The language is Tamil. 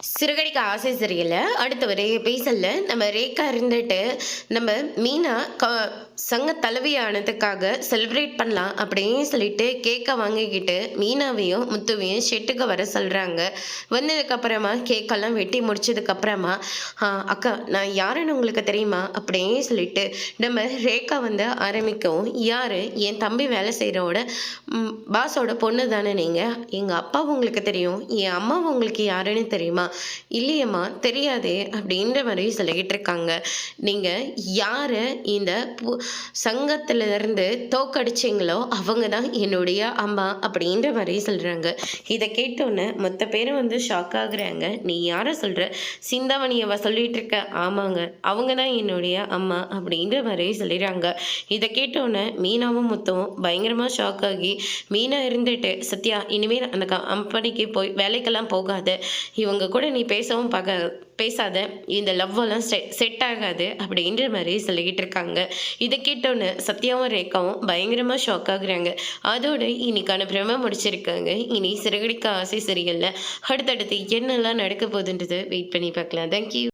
சிறுகடிக்க ஆசை சரியில்ல. அடுத்த ஒரு எபிசோட்ல நம்ம ரேகா இருந்துட்டு, நம்ம மீனா சங்க தலைவி ஆனதுக்காக செலிப்ரேட் பண்ணலாம் அப்படின்னு சொல்லிட்டு கேக்க வாங்கிக்கிட்டு, மீனாவையும், முத்துவையும் ஷெட்டுக்கு வர சொல்றாங்க. வந்ததுக்கப்புறமா கேக்கெல்லாம் வெட்டி முடிச்சதுக்கப்புறமா, அக்கா நான் யாருன்னு உங்களுக்கு தெரியுமா?" அப்படின்னு சொல்லிட்டு நம்ம ரேகா வந்து ஆரம்பிக்கவும், "யாரு? என் தம்பி வேலை செய்றவோட பாஸோட பொண்ணு தானே நீங்க? எங்க அப்பாவும் உங்களுக்கு தெரியும். என் அம்மாவும் உங்களுக்கு யாருன்னு தெரியுமா?" இல்லையம்மா தெரியாதே அப்படின்ற மாதிரி சொல்லிக்கிட்டு இருக்காங்க. நீங்க யார இந்த சங்கத்துல இருந்து தோக்கடிச்சீங்களோ அவங்க தான் என்னுடைய அம்மா அப்படின்ற மாதிரி சொல்றாங்க. இதை கேட்டோன்னே மொத்த பேரும் வந்து ஷாக் ஆகுறாங்க. நீ யார சொல்ற? சிந்தாமணியவா சொல்லிட்டு இருக்க? ஆமாங்க, அவங்க தான் என்னுடைய அம்மா அப்படின்ற மாதிரி சொல்லிடுறாங்க. இதை கேட்டோன்னே மீனாவும் முத்துவும் பயங்கரமா ஷாக் ஆகி, மீனா இருந்துட்டு சத்யா இனிமேல் அந்த கம்பெனிக்கு போய் வேலைக்கெல்லாம் போகாத, இவங்க கூட நீ பேசாத, இந்த லவ்வெல்லாம் செட் ஆகாது அப்படின்ற மாதிரி சொல்லிக்கிட்டு இருக்காங்க. இதை கேட்டோன்னு சத்யாவும் ரேகாவும் பயங்கரமா ஷாக் ஆகுறாங்க. அதோட இன்னைக்கான பிரம முடிச்சிருக்காங்க. இனி சிறகடிக்க ஆசை சரியில்லை. அடுத்தடுத்து என்னெல்லாம் நடக்க போகுதுன்றது வெயிட் பண்ணி பார்க்கலாம். தேங்க்யூ.